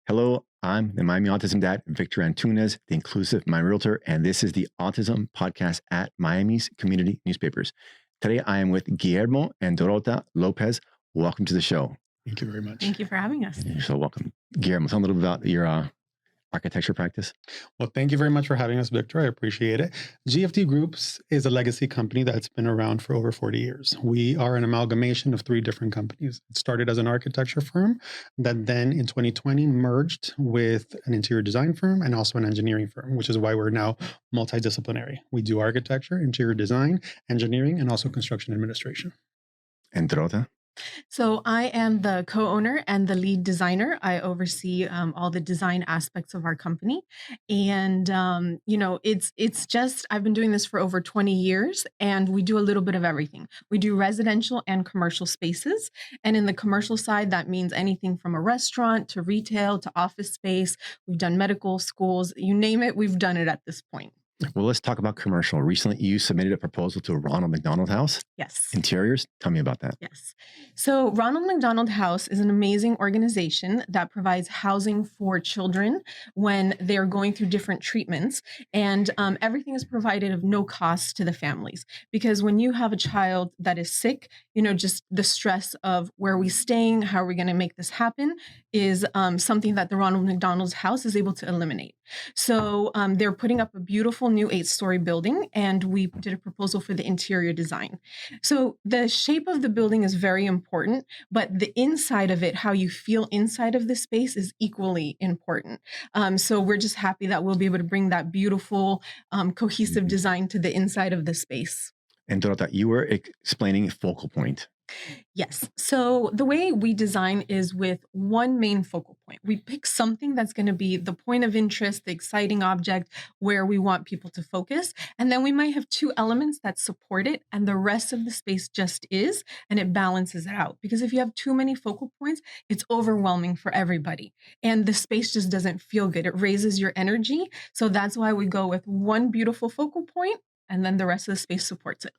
Hello, I'm the Miami Autism Dad, Victor Antunes, the inclusive Miami Realtor, and this is the Autism Podcast at Miami's Community Newspapers. Today, I am with Guillermo and Dorota Lopez. Welcome to the show. Thank you very much. Thank you for having us. You're so welcome. Guillermo, tell me a little bit about your architecture practice. Well, thank you very much for having us, Victor. I appreciate it. GFD Groups is a legacy company that's been around for over 40 years. We are an amalgamation of 3 different companies. It started as an architecture firm that then in 2020 merged with an interior design firm and also an engineering firm, which is why we're now multidisciplinary. We do architecture, interior design, engineering, and also construction administration. And Dorota? So I am the co-owner and the lead designer. I oversee all the design aspects of our company. And, it's just, I've been doing this for over 20 years and we do a little bit of everything. We do residential and commercial spaces. And in the commercial side, that means anything from a restaurant to retail to office space. We've done medical, schools, you name it, we've done it at this point. Well, let's talk about commercial. Recently, you submitted a proposal to Ronald McDonald House. Yes. Interiors. Tell me about that. Yes. So Ronald McDonald House is an amazing organization that provides housing for children when they're going through different treatments. And everything is provided of no cost to the families. Because when you have a child that is sick, just the stress of where are we staying, how are we going to make this happen is something that the Ronald McDonald House is able to eliminate. So they're putting up a beautiful new 8-story building, and we did a proposal for the interior design. So the shape of the building is very important, but the inside of it, how you feel inside of the space, is equally important. So we're just happy that we'll be able to bring that beautiful, cohesive design to the inside of the space. And Dorota, you were explaining focal point. Yes. So the way we design is with one main focal point. We pick something that's going to be the point of interest, the exciting object where we want people to focus. And then we might have 2 elements that support it, and the rest of the space just is, and it balances it out. Because if you have too many focal points, it's overwhelming for everybody. And the space just doesn't feel good. It raises your energy. So that's why we go with one beautiful focal point, and then the rest of the space supports it.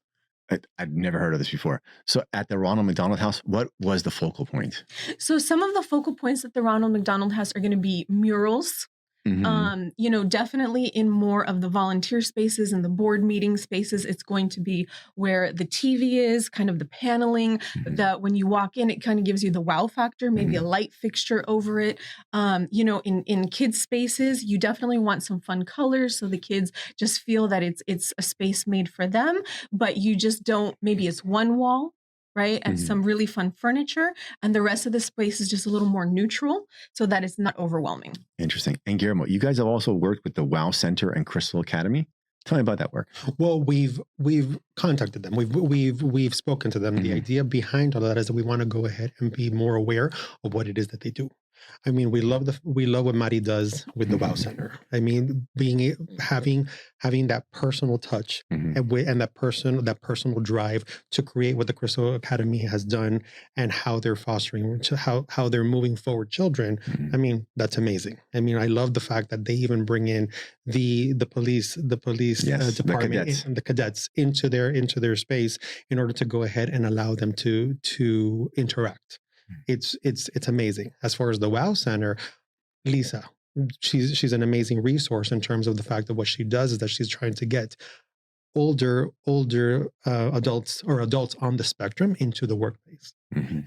I've never heard of this before. So at the Ronald McDonald House, what was the focal point? So some of the focal points at the Ronald McDonald House are going to be murals. Definitely in more of the volunteer spaces and the board meeting spaces, it's going to be where the TV is, kind of the paneling, that when you walk in, it kind of gives you the wow factor, maybe a light fixture over it. In kids spaces, you definitely want some fun colors so the kids just feel that it's a space made for them, but you just don't, maybe it's one wall, right? And some really fun furniture. And the rest of the space is just a little more neutral so that it's not overwhelming. Interesting. And Guillermo, you guys have also worked with the WOW Center and Crystal Academy. Tell me about that work. Well, we've contacted them. We've spoken to them. The idea behind all of that is that we want to go ahead and be more aware of what it is that they do. I mean, we love what Mari does with the WOW Center. I mean, having that personal touch and that personal drive to create what the Crystal Academy has done and how they're fostering, how they're moving forward children. I mean, that's amazing. I mean, I love the fact that they even bring in the police department and the cadets into their space in order to go ahead and allow them to interact. It's amazing. As far as the WOW Center, Lisa, she's an amazing resource in terms of the fact that what she does is that she's trying to get older adults or adults on the spectrum into the workplace.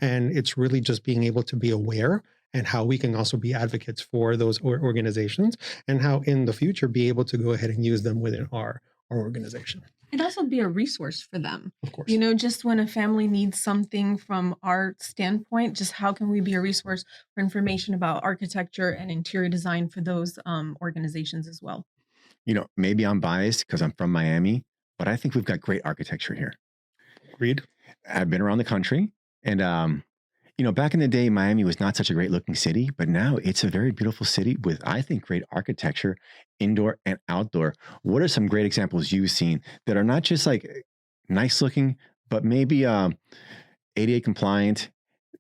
And it's really just being able to be aware and how we can also be advocates for those organizations and how in the future be able to go ahead and use them within our organization. It'd also be a resource for them. Of course. Just when a family needs something from our standpoint, just how can we be a resource for information about architecture and interior design for those organizations as well? Maybe I'm biased because I'm from Miami, but I think we've got great architecture here. Agreed. I've been around the country and, back in the day, Miami was not such a great looking city, but now it's a very beautiful city with, I think, great architecture, indoor and outdoor. What are some great examples you've seen that are not just like nice looking, but maybe ADA compliant,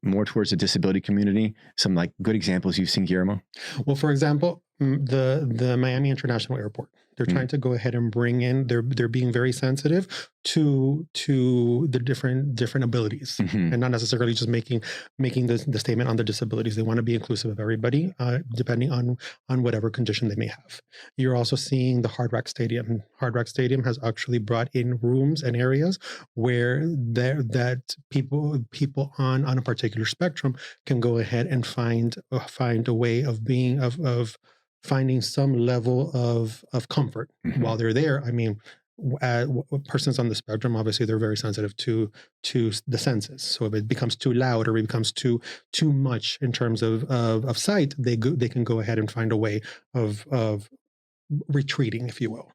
more towards the disability community? Some like good examples you've seen, Guillermo? Well, for example, the Miami International Airport. They're trying to go ahead and bring in. They're being very sensitive to the different abilities, and not necessarily just making the statement on the disabilities. They want to be inclusive of everybody, depending on whatever condition they may have. You're also seeing the Hard Rock Stadium. Hard Rock Stadium has actually brought in rooms and areas where that people on a particular spectrum can go ahead and find a way of being of finding some level of comfort while they're there. I mean, persons on the spectrum, obviously, they're very sensitive to the senses. So if it becomes too loud or it becomes too much in terms of sight, they can go ahead and find a way of retreating, if you will.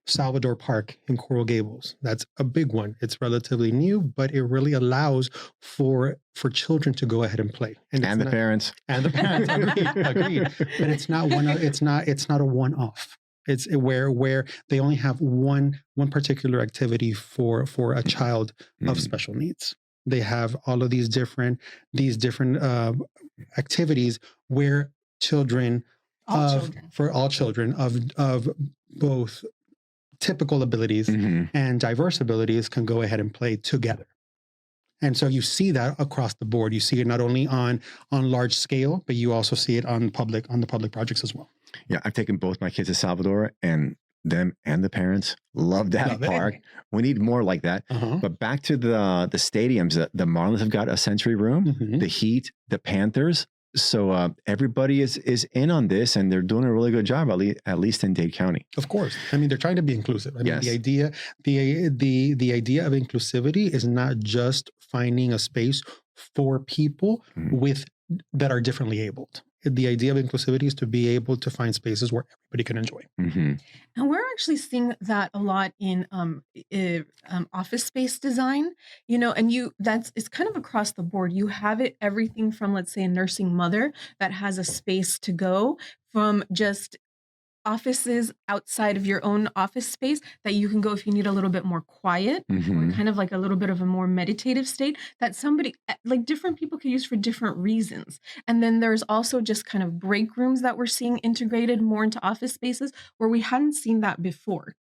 Salvador Park in Coral Gables, that's a big one. It's relatively new, but it really allows for children to go ahead and play, and the parents agreed. But it's not a one-off. It's where they only have one particular activity for a child of special needs. They have all of these different activities where children for all children of both typical abilities and diverse abilities can go ahead and play together. And so you see that across the board. You see it not only on large scale, but you also see it on the public projects as well. Yeah, I've taken both my kids to Salvador, and them and the parents love that park. We need more like that. But back to the stadiums, the Marlins have got a sensory room, the Heat, the Panthers. So everybody is in on this, and they're doing a really good job, at least in Dade County. Of course, I mean, they're trying to be inclusive. I mean, the idea of inclusivity is not just finding a space for people that are differently abled. The idea of inclusivity is to be able to find spaces where everybody can enjoy. And we're actually seeing that a lot in office space design, and it's kind of across the board. You have it, everything from, let's say, a nursing mother that has a space to go, from just offices outside of your own office space that you can go if you need a little bit more quiet, or kind of like a little bit of a more meditative state that somebody, like different people could use for different reasons. And then there's also just kind of break rooms that we're seeing integrated more into office spaces where we hadn't seen that before.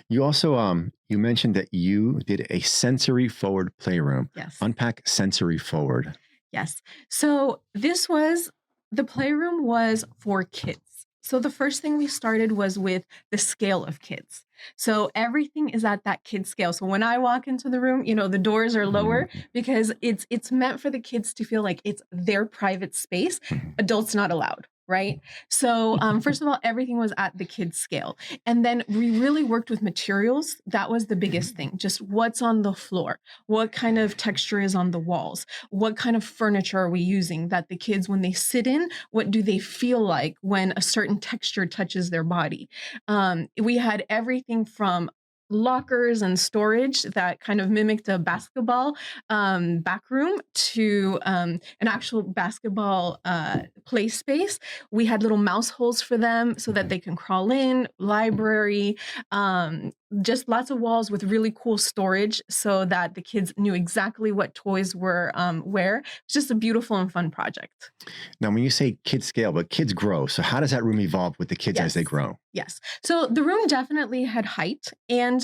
You also, you mentioned that you did a sensory forward playroom. Yes. Unpack sensory forward. Yes. So the playroom was for kids. So the first thing we started was with the scale of kids. So everything is at that kid scale. So when I walk into the room, the doors are lower because it's meant for the kids to feel like it's their private space. Adults not allowed. Right. So first of all, everything was at the kids scale. And then we really worked with materials. That was the biggest thing. Just what's on the floor, what kind of texture is on the walls, what kind of furniture are we using that the kids, when they sit in, what do they feel like when a certain texture touches their body? We had everything from lockers and storage that kind of mimicked a basketball back room to an actual basketball play space. We had little mouse holes for them so that they can crawl in, library, just lots of walls with really cool storage so that the kids knew exactly what toys were where. It's just a beautiful and fun project. Now, when you say kids scale, but kids grow. So how does that room evolve with the kids as they grow? Yes. So the room definitely had height. And,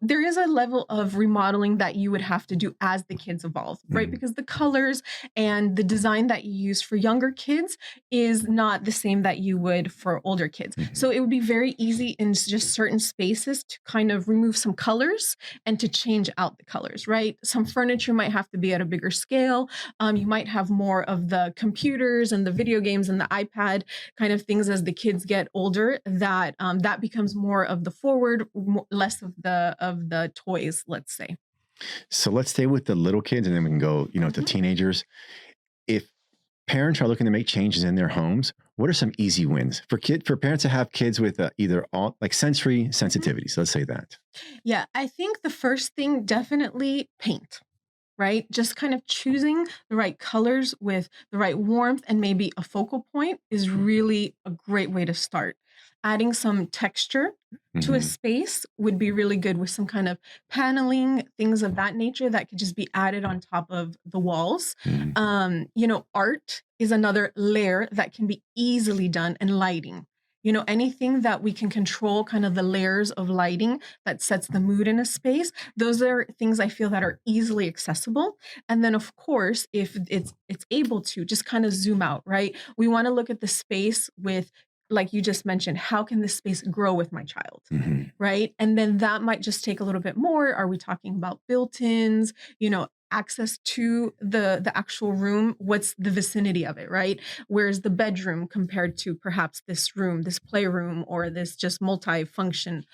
there is a level of remodeling that you would have to do as the kids evolve, right? Because the colors and the design that you use for younger kids is not the same that you would for older kids. So it would be very easy in just certain spaces to kind of remove some colors and to change out the colors, right? Some furniture might have to be at a bigger scale. You might have more of the computers and the video games and the iPad kind of things as the kids get older, that becomes more of the forward, less of the toys, let's say. So let's stay with the little kids, and then we can go, to teenagers. If parents are looking to make changes in their homes, what are some easy wins for parents to have kids with either all like sensory sensitivities? Let's say that. Yeah, I think the first thing, definitely paint. right? Just kind of choosing the right colors with the right warmth and maybe a focal point is really a great way to start. Adding some texture to a Mhm. space would be really good with some kind of paneling, things of that nature that could just be added on top of the walls. Mhm. Art is another layer that can be easily done, and lighting. Anything that we can control kind of the layers of lighting that sets the mood in a space. Those are things I feel that are easily accessible. And then of course, if it's able to just kind of zoom out, right? We want to look at the space with, like you just mentioned, how can this space grow with my child? Mhm. Right? And then that might just take a little bit more. Are we talking about built-ins, access to the actual room? What's the vicinity of it, right? Where's the bedroom compared to perhaps this room, this playroom, or this just multi-function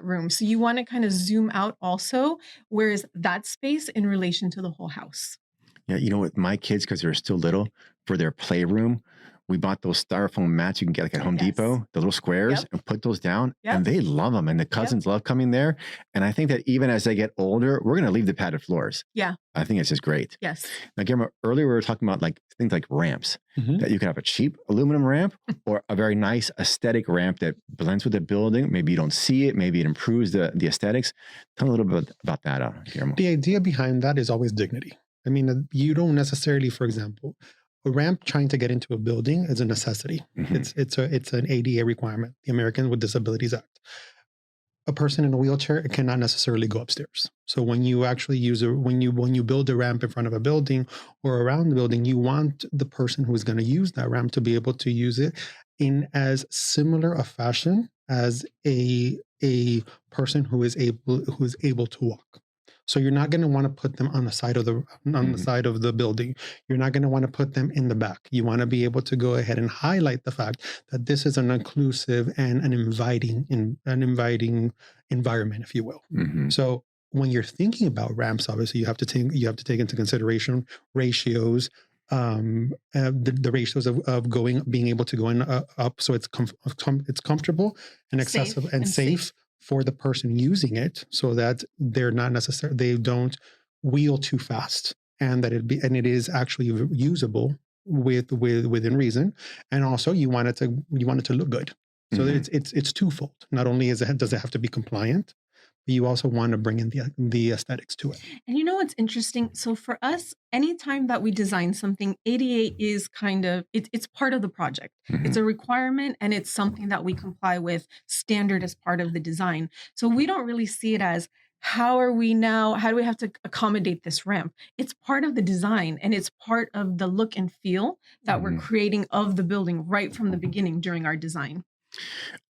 room? So you want to kind of zoom out also. Where is that space in relation to the whole house? Yeah, with my kids, because they're still little, for their playroom, we bought those styrofoam mats you can get like at Home Yes. Depot, the little squares, Yep. and put those down, Yep. and they love them. And the cousins love coming there. And I think that even as they get older, we're going to leave the padded floors. Yeah. I think it's just great. Yes. Now, Guillermo, earlier we were talking about like things like ramps, Mhm. that you can have a cheap aluminum ramp or a very nice aesthetic ramp that blends with the building. Maybe you don't see it. Maybe it improves the aesthetics. Tell me a little bit about that, Guillermo. The idea behind that is always dignity. I mean, you don't necessarily, for example, a ramp trying to get into a building is a necessity. Mhm. It's an ADA requirement, the Americans with Disabilities Act. A person in a wheelchair cannot necessarily go upstairs. So when you actually when you build a ramp in front of a building or around the building, you want the person who is going to use that ramp to be able to use it in as similar a fashion as a person who is able to walk. So you're not going to want to put them on the side of the Mhm. side of the building. You're not going to want to put them in the back. You want to be able to go ahead and highlight the fact that this is an inclusive and an inviting environment, if you will. Mhm. So when you're thinking about ramps, obviously you have to take into consideration ratios, the ratios of being able to go in up, so it's comfortable and accessible Safe and and safe for the person using it, so that they don't wheel too fast, and it is actually usable within reason. And also you want it to look good. So Mhm. it's twofold. Not only does it have to be compliant, but you also want to bring in the aesthetics to it. And you know what's interesting? So for us, anytime that we design something, ADA is kind of it's part of the project. It's Mhm. a requirement, and it's something that we comply with standard as part of the design. So we don't really see it as how do we have to accommodate this ramp? It's part of the design, and it's part of the look and feel that we're Mhm. creating of the building right from the beginning during our design.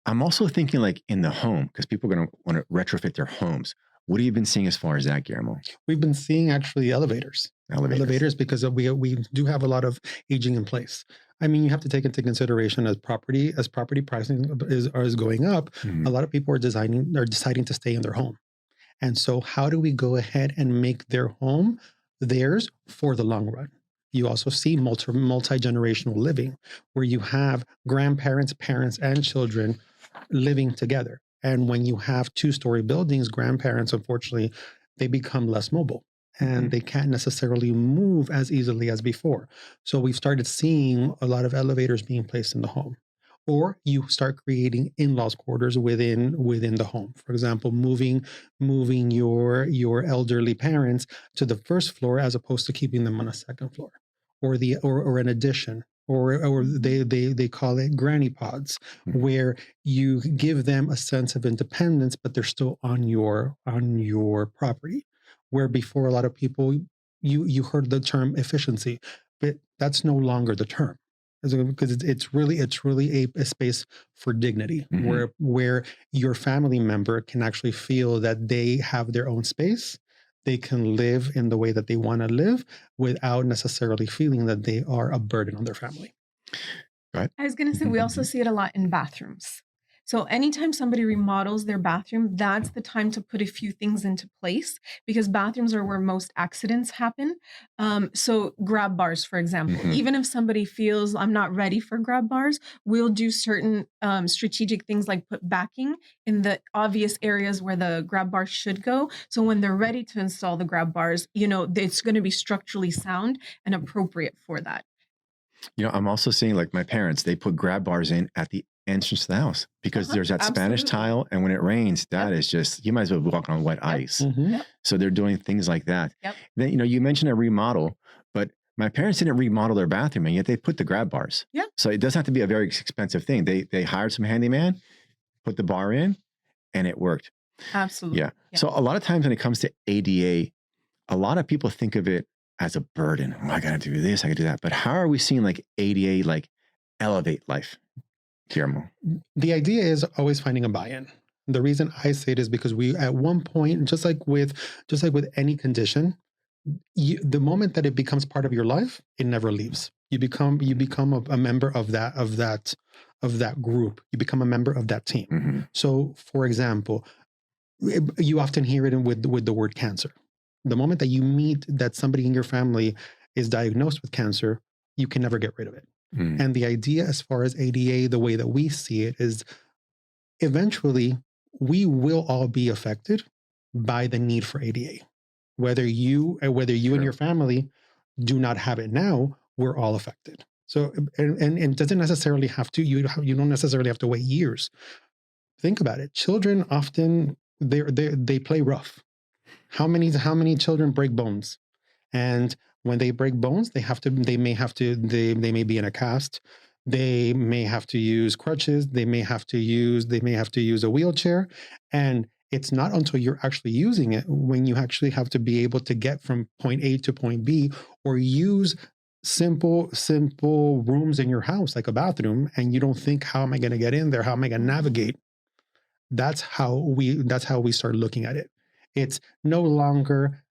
I'm also thinking like in the home, because people are going to want to retrofit their homes. What have you been seeing as far as that, Guillermo? We've been seeing actually elevators. Elevators. Because we do have a lot of aging in place. I mean, you have to take into consideration as property pricing is going up. Mhm. A lot of people are deciding to stay in their home, and so how do we go ahead and make their home theirs for the long run? You also see multi-generational living, where you have grandparents, parents, and children living together. And when you have two-story buildings, grandparents, unfortunately, they become less mobile and Mhm. they can't necessarily move as easily as before. So we've started seeing a lot of elevators being placed in the home. Or you start creating in-laws quarters within the home. For example, moving your elderly parents to the first floor as opposed to keeping them on a second floor, or an addition, or they call it granny pods, Mhm. where you give them a sense of independence, but they're still on your property. Where before, a lot of people, you heard the term efficiency, but that's no longer the term, because it's really a space for dignity, Mhm. where your family member can actually feel that they have their own space. They can live in the way that they want to live without necessarily feeling that they are a burden on their family. Go ahead. I was going to say, we also see it a lot in bathrooms. So anytime somebody remodels their bathroom, that's the time to put a few things into place because bathrooms are where most accidents happen. So grab bars, for example, Mhm. even if somebody feels I'm not ready for grab bars, we'll do certain strategic things like put backing in the obvious areas where the grab bars should go. So when they're ready to install the grab bars, it's going to be structurally sound and appropriate for that. I'm also seeing like my parents, they put grab bars in at the entrance to the house because there's that Spanish Absolutely. tile. And when it rains, that Yep. is just, you might as well be walking on wet Yep. ice. Mhm. Yep. So they're doing things like that. Yep. Then, you mentioned a remodel, but my parents didn't remodel their bathroom and yet they put the grab bars. Yeah. So it doesn't have to be a very expensive thing. They hired some handyman, put the bar in, and it worked. Absolutely. Yeah. So a lot of times when it comes to ADA, a lot of people think of it as a burden. Oh, I got to do this, I got to do that. But how are we seeing like ADA like elevate life, Guillermo? The idea is always finding a buy-in. The reason I say it is because we, at one point, just like with any condition, the moment that it becomes part of your life, it never leaves. You become a member of that group. You become a member of that team. Mm-hmm. So, for example, you often hear it with the word cancer. The moment that you meet that somebody in your family is diagnosed with cancer, you can never get rid of it. Mm. And the idea as far as ADA, the way that we see it is eventually we will all be affected by the need for ADA. Whether you Sure. and your family do not have it now, we're all affected. So, and it doesn't necessarily have to, you don't necessarily have to wait years. Think about it. Children often, they play rough. How many children break bones? And when they break bones, they may be in a cast. They may have to use crutches. They may have to use a wheelchair. And it's not until you're actually using it when you actually have to be able to get from point A to point B or use simple rooms in your house, like a bathroom, and you don't think, how am I going to get in there? How am I going to navigate? That's how we start looking at it. It's no longer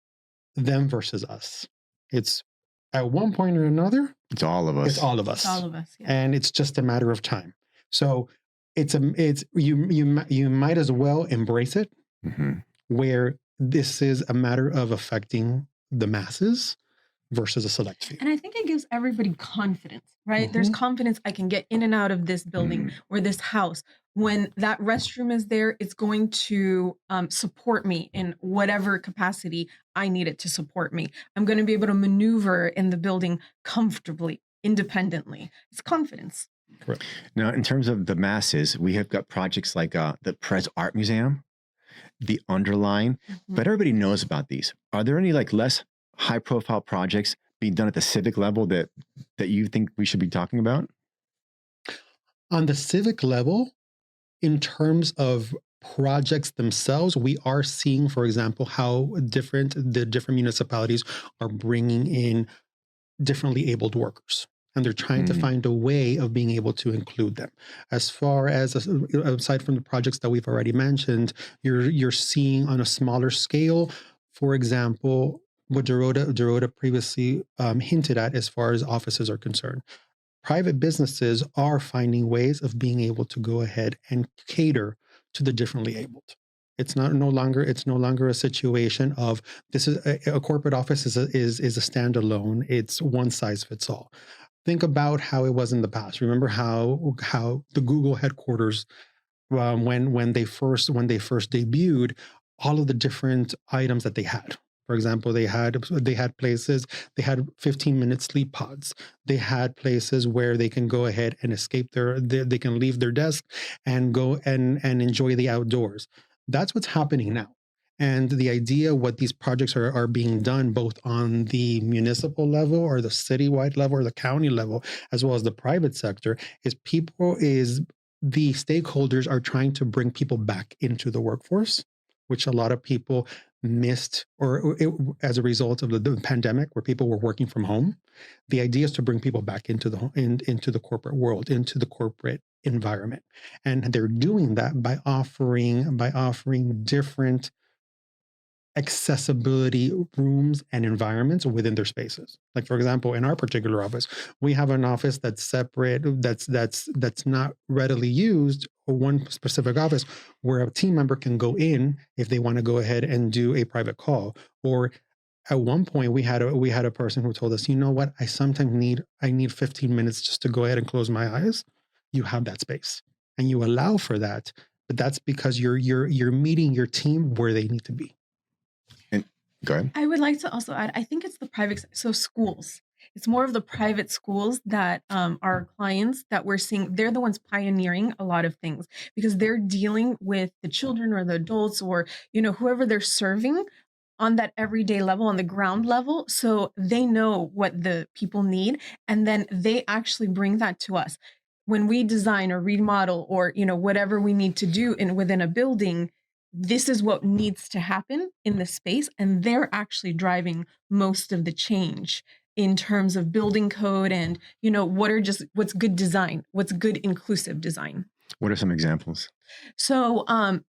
them versus us. It's at one point or another, It's all of us. it's all of us. It's all of us. Yeah. And it's just a matter of time. So you might as well embrace it, Mm-hmm. where this is a matter of affecting the masses versus a select few. And I think it gives everybody confidence, right? There's Mhm. confidence I can get in and out of this building or this house. When that restroom is there, it's going to support me in whatever capacity I need it to support me. I'm going to be able to maneuver in the building comfortably, independently. It's confidence. Correct. Now, in terms of the masses, we have got projects like the Prez Art Museum, the Underline, but everybody knows about these. Are there any like less high profile projects being done at the civic level that you think we should be talking about? On the civic level, in terms of projects themselves, we are seeing, for example, how the different municipalities are bringing in differently abled workers. And they're trying to find a way of being able to include them. As far as, aside from the projects that we've already mentioned, you're seeing on a smaller scale, for example, what Dorota previously hinted at as far as offices are concerned. Private businesses are finding ways of being able to go ahead and cater to the differently abled. It's no longer a situation of this is a corporate office is a standalone. It's one size fits all. Think about how it was in the past. Remember how the Google headquarters, when they first debuted, all of the different items that they had. For example, they had places, they had 15-minute sleep pods. They had places where they can go ahead and escape they can leave their desk and go and enjoy the outdoors. That's what's happening now. And the idea, what these projects are being done both on the municipal level or the citywide level or the county level, as well as the private sector, is the stakeholders are trying to bring people back into the workforce, which a lot of people missed as a result of the pandemic, where people were working from home. The idea is to bring people back into the corporate world, into the corporate environment. And they're doing that by offering different accessibility rooms and environments within their spaces. Like, for example, in our particular office, we have an office that's separate, that's not readily used one specific office where a team member can go in if they want to go ahead and do a private call. Or at one point we had a person who told us, you know what, I sometimes need 15 minutes just to go ahead and close my eyes. You have that space and you allow for that, but that's because you're meeting your team where they need to be. And go ahead. I would like to also add, I think it's the private, so schools. It's more of the private schools that our clients that we're seeing, they're the ones pioneering a lot of things because they're dealing with the children or the adults or, whoever they're serving on that everyday level, on the ground level. So they know what the people need. And then they actually bring that to us. When we design or remodel or, whatever we need to do within a building, this is what needs to happen in the space. And they're actually driving most of the change in terms of building code and, what's good design, what's good inclusive design. What are some examples? So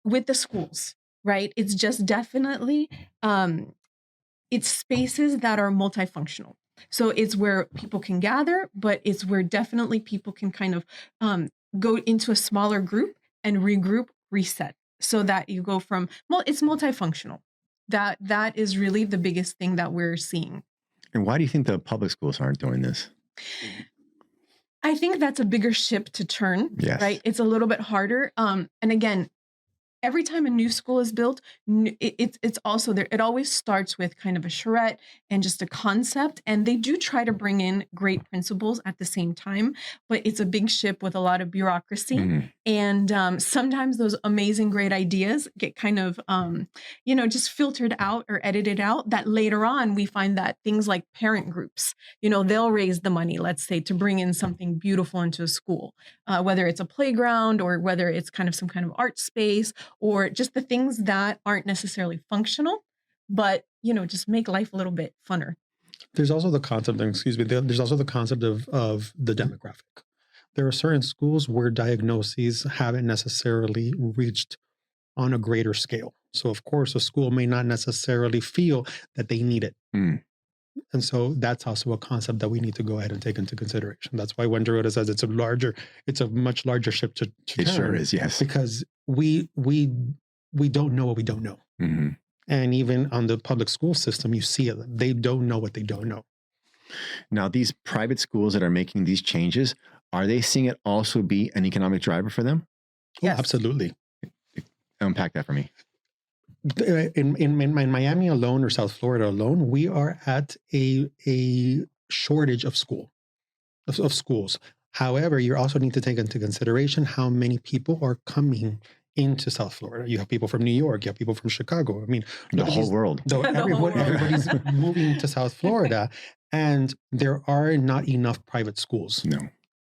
with the schools, right? It's just definitely, it's spaces that are multifunctional. So it's where people can gather, but it's where definitely people can kind of go into a smaller group and regroup, reset, so that you go from, it's multifunctional. That is really the biggest thing that we're seeing. And why do you think the public schools aren't doing this? I think that's a bigger ship to turn, Yes. Right? It's a little bit harder. And again, every time a new school is built, it's also there. It always starts with kind of a charrette and just a concept. And they do try to bring in great principles at the same time, but it's a big ship with a lot of bureaucracy. Mm-hmm. And sometimes those amazing, great ideas get kind of, just filtered out or edited out, that later on we find that things like parent groups, they'll raise the money, let's say, to bring in something beautiful into a school, whether it's a playground or whether it's kind of some kind of art space, or just the things that aren't necessarily functional, but, just make life a little bit funner. There's also the concept, there's also the concept of the demographic. There are certain schools where diagnoses haven't necessarily reached on a greater scale. So of course, a school may not necessarily feel that they need it. Mm. And so that's also a concept that we need to go ahead and take into consideration. That's why when Dorota says it's a much larger ship to turn. It sure is, yes. Because we don't know what we don't know. Mm-hmm. And even on the public school system, you see it. They don't know what they don't know. Now, these private schools that are making these changes, are they seeing it also be an economic driver for them? Yes. Oh, absolutely. Unpack that for me. In Miami alone or South Florida alone, we are at a shortage of schools. However, you also need to take into consideration how many people are coming into South Florida. You have people from New York, you have people from Chicago. I mean, the whole world. Everybody's moving to South Florida, and there are not enough private schools. No.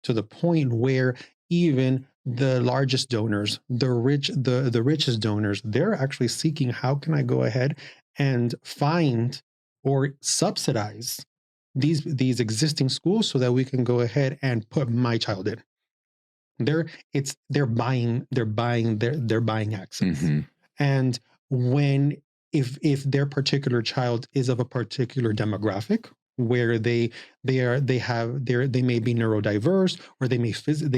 To the point where even the largest donors, the richest donors, they're actually seeking, how can I go ahead and find or subsidize these existing schools so that we can go ahead and put my child in. They're buying access. Mm-hmm. And if their particular child is of a particular demographic where they may be neurodiverse or they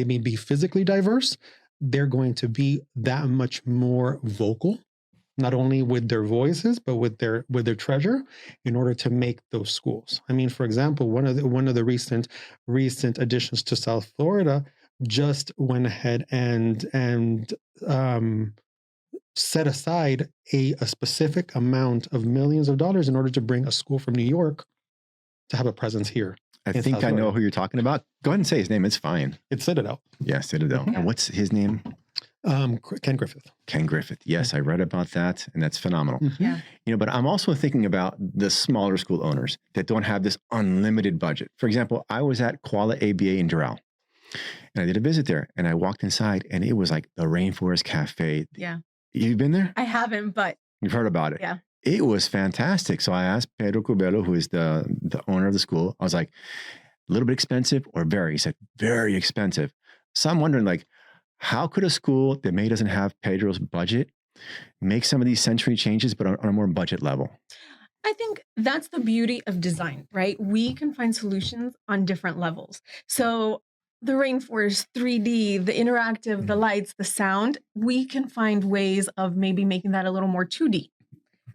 may be physically diverse, they're going to be that much more vocal, not only with their voices but with their treasure, in order to make those schools. I mean, for example, one of the recent additions to South Florida just went ahead and set aside a specific amount of millions of dollars in order to bring a school from New York to have a presence here. I think I know who you're talking about. Go ahead and say his name. It's fine. It's Citadel. Yeah, Citadel. Mm-hmm. And what's his name? Ken Griffith. Ken Griffith. Yes, I read about that, and that's phenomenal. Yeah. But I'm also thinking about the smaller school owners that don't have this unlimited budget. For example, I was at Koala ABA in Doral, and I did a visit there, and I walked inside, and it was like the Rainforest Cafe. Yeah. You've been there? I haven't, but you've heard about it. Yeah. It was fantastic. So I asked Pedro Cubelo, who is the owner of the school, I was like, a little bit expensive or very? He said, very expensive. So I'm wondering, like, how could a school that maybe doesn't have Pedro's budget make some of these sensory changes, but on a more budget level? I think that's the beauty of design, right? We can find solutions on different levels. So The rainforest, 3D, the interactive, the lights, the sound, we can find ways of maybe making that a little more 2D,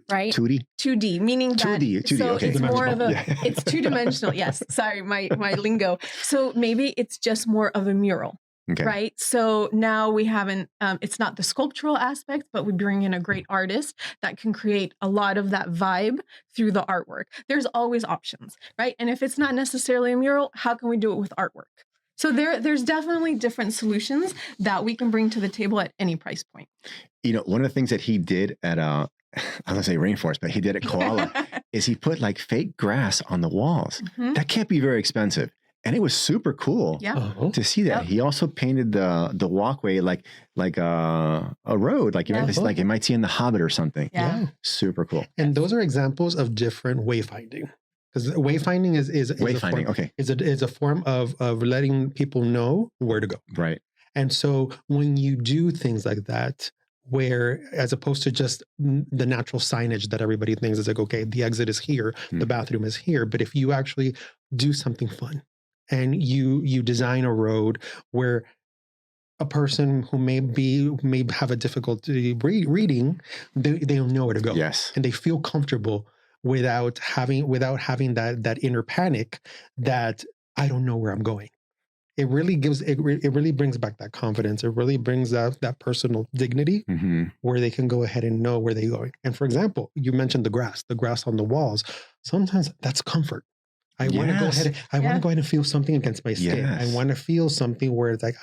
right? 2D? 2D, meaning that 2D, so okay. it's more of a, Yeah. it's two-dimensional. Yes, sorry, my lingo. So maybe it's just more of a mural. Okay. Right. So now we haven't, it's not the sculptural aspect, but we bring in a great artist that can create a lot of that vibe through the artwork. There's always options, right? And if it's not necessarily a mural, how can we do it with artwork? So there's definitely different solutions that we can bring to the table at any price point. You know, one of the things that he did at, I was gonna say rainforest, but he did at Koala, is he put like fake grass on the walls. Mhm. That can't be very expensive. And it was super cool Yeah. to see that. Yep. He also painted the walkway like a road, like you know, Yeah. it's like you might see in The Hobbit or something. Yeah. Super cool. And those are examples of different wayfinding. Because wayfinding is Wayfinding, okay. is a form of letting people know where to go. Right. And so when you do things like that, where as opposed to just the natural signage that everybody thinks is like, okay, the exit is here, the bathroom is here. But if you actually do something fun and you design a road where a person who may have a difficulty reading, they'll know where to go. Yes. And they feel comfortable without having that inner panic that I don't know where I'm going. It really brings back that confidence. It really brings out that personal dignity where they can go ahead and know where they're going. And for example, you mentioned the grass on the walls. Sometimes that's comfort. I want to go ahead. I want to go ahead and feel something against my skin. Yes. I want to feel something where it's like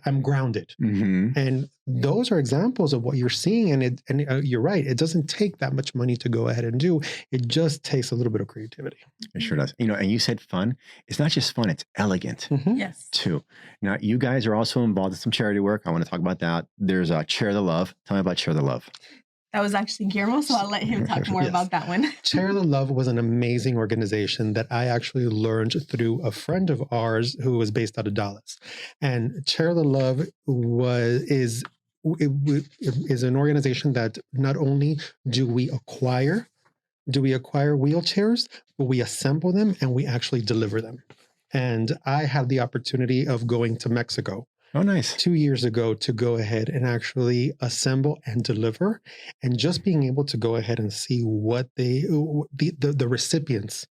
I'm grounded. And those are examples of what you're seeing. And you're right. It doesn't take that much money to go ahead and do. It just takes a little bit of creativity. It sure does. You know, and you said fun. It's not just fun. It's elegant Yes. too. Now, you guys are also involved in some charity work. I want to talk about that. There's Share the Love. Tell me about Share the Love. That was actually Guillermo, so I'll let him talk more Yes. about that one. Share the Love was an amazing organization that I actually learned through a friend of ours who was based out of Dallas. And Share the Love is an organization that not only do we acquire wheelchairs, but we assemble them and we actually deliver them. And I had the opportunity of going to Mexico. Oh, nice. 2 years ago to go ahead and actually assemble and deliver, and just being able to go ahead and see what the recipients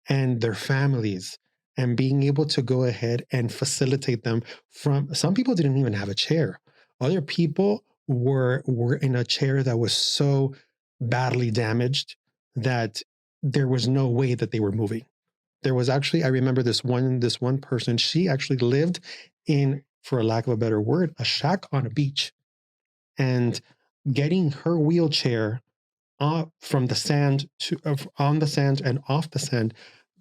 and their families, and being able to go ahead and facilitate them from, some people didn't even have a chair. Other people were in a chair that was so badly damaged that there was no way that they were moving. There was actually, I remember this one person, she actually lived in, for a lack of a better word, a shack on a beach, and getting her wheelchair from the sand on the sand and off the sand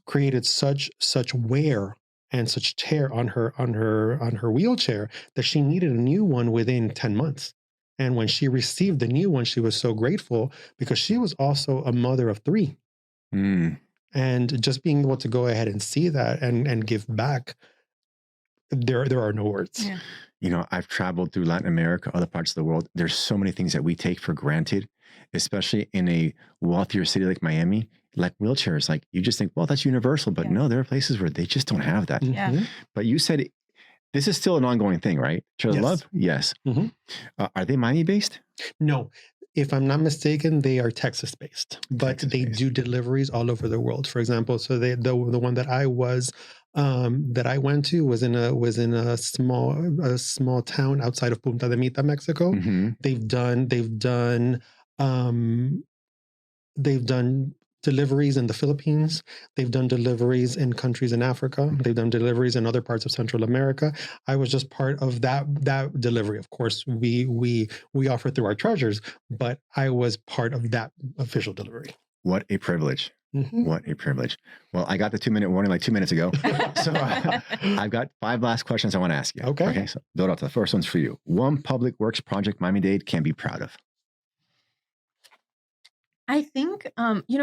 created such wear and such tear on her wheelchair that she needed a new one within 10 months. And when she received the new one, she was so grateful because she was also a mother of 3. And just being able to go ahead and see that and give back, there are no words. Yeah. You know, I've traveled through Latin America, other parts of the world. There's so many things that we take for granted, especially in a wealthier city like Miami, like wheelchairs. Like you just think, well, that's universal, but no, there are places where they just don't have that. Yeah. But you said this is still an ongoing thing, right? Share the Love? Yes. Are they Miami-based? No. If I'm not mistaken, they are Texas-based, but they do deliveries all over the world. For example, so the one that I went to was in a small town outside of Punta de Mita, Mexico. They've done deliveries in the Philippines. They've done deliveries in countries in Africa. They've done deliveries in other parts of Central America. I was just part of that delivery. Of course, we offer through our treasures, but I was part of that official delivery. What a privilege. What a privilege. Well, I got the 2-minute warning like 2 minutes ago. So I've got 5 last questions I want to ask you. Okay. So build up. The first one's for you. One public works project Miami-Dade can be proud of. I think,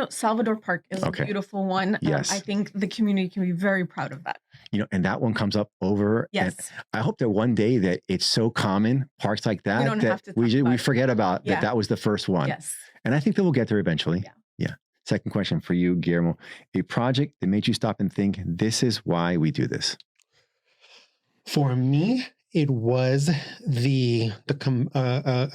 Salvador Park is a beautiful one. Yes. I think the community can be very proud of that. You know, and that one comes up over. Yes. And I hope that one day that it's so common, parks like that, We don't have to talk we about forget about Yeah. that was the first one. Yes. And I think that we'll get there eventually. Yeah. Second question for you, Guillermo. A project that made you stop and think, this is why we do this. For me, it was the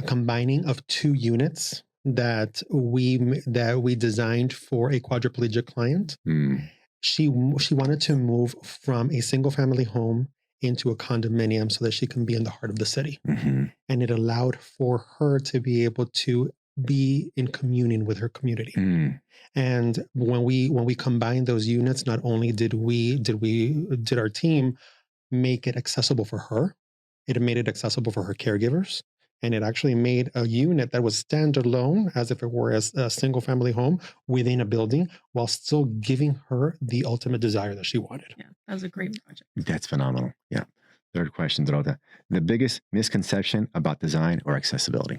combining of two units that we designed for a quadriplegic client. Mm. She wanted to move from a single family home into a condominium so that she can be in the heart of the city. Mhm. And it allowed for her to be able to be in communion with her community. Mm. And when we combined those units, not only did our team make it accessible for her, it made it accessible for her caregivers, and it actually made a unit that was standalone, as if it were a single family home within a building, while still giving her the ultimate desire that she wanted. Yeah, that was a great project. That's phenomenal. Yeah. Third question, Dorota. The biggest misconception about design or accessibility?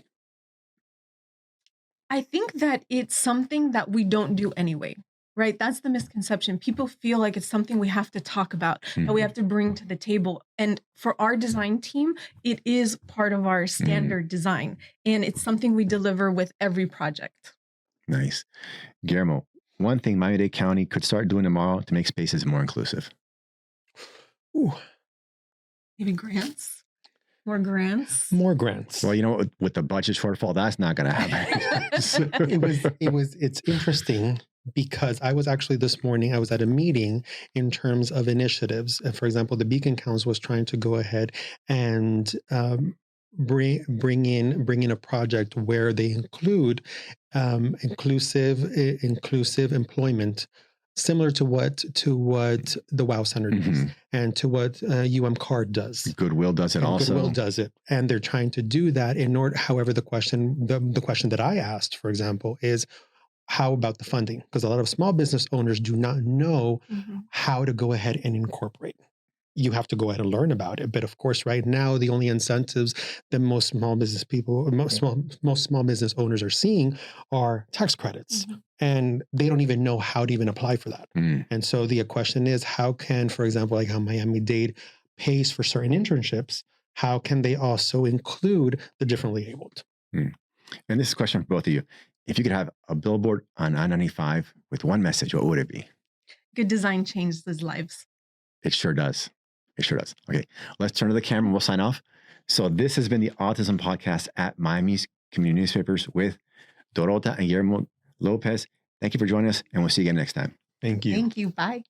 I think that it's something that we don't do anyway, right? That's the misconception. People feel like it's something we have to talk about, that we Mhm. have to bring to the table. And for our design team, it is part of our standard design, and it's something we deliver with every project. Nice. Guillermo, one thing Miami-Dade County could start doing tomorrow to make spaces more inclusive. Ooh, Maybe grants? More grants? more grants. Well, you know, with the budget shortfall, that's not going to happen. It's interesting because I was actually this morning, I was at a meeting in terms of initiatives. For example, the Beacon Council was trying to go ahead and bring in a project where they include inclusive employment, similar to what the WOW Center does, Mhm. and to what Card does. Goodwill does it And also. Goodwill does it, and they're trying to do that in order. However, the question that I asked, for example, is how about the funding? Because a lot of small business owners do not know how to go ahead and incorporate. You have to go ahead and learn about it. But of course, right now, the only incentives that most small business owners are seeing are tax credits. And they don't even know how to even apply for that. Mm. And so the question is, how can, for example, like how Miami-Dade pays for certain internships, how can they also include the differently abled? Mm. And this is a question for both of you. If you could have a billboard on I-95 with one message, what would it be? Good design changes lives. It sure does. It sure does. Okay, let's turn to the camera and we'll sign off. So this has been the Autism Podcast at Miami's Community Newspapers with Dorota and Guillermo Lopez. Thank you for joining us, and we'll see you again next time. Thank you. Thank you. Bye.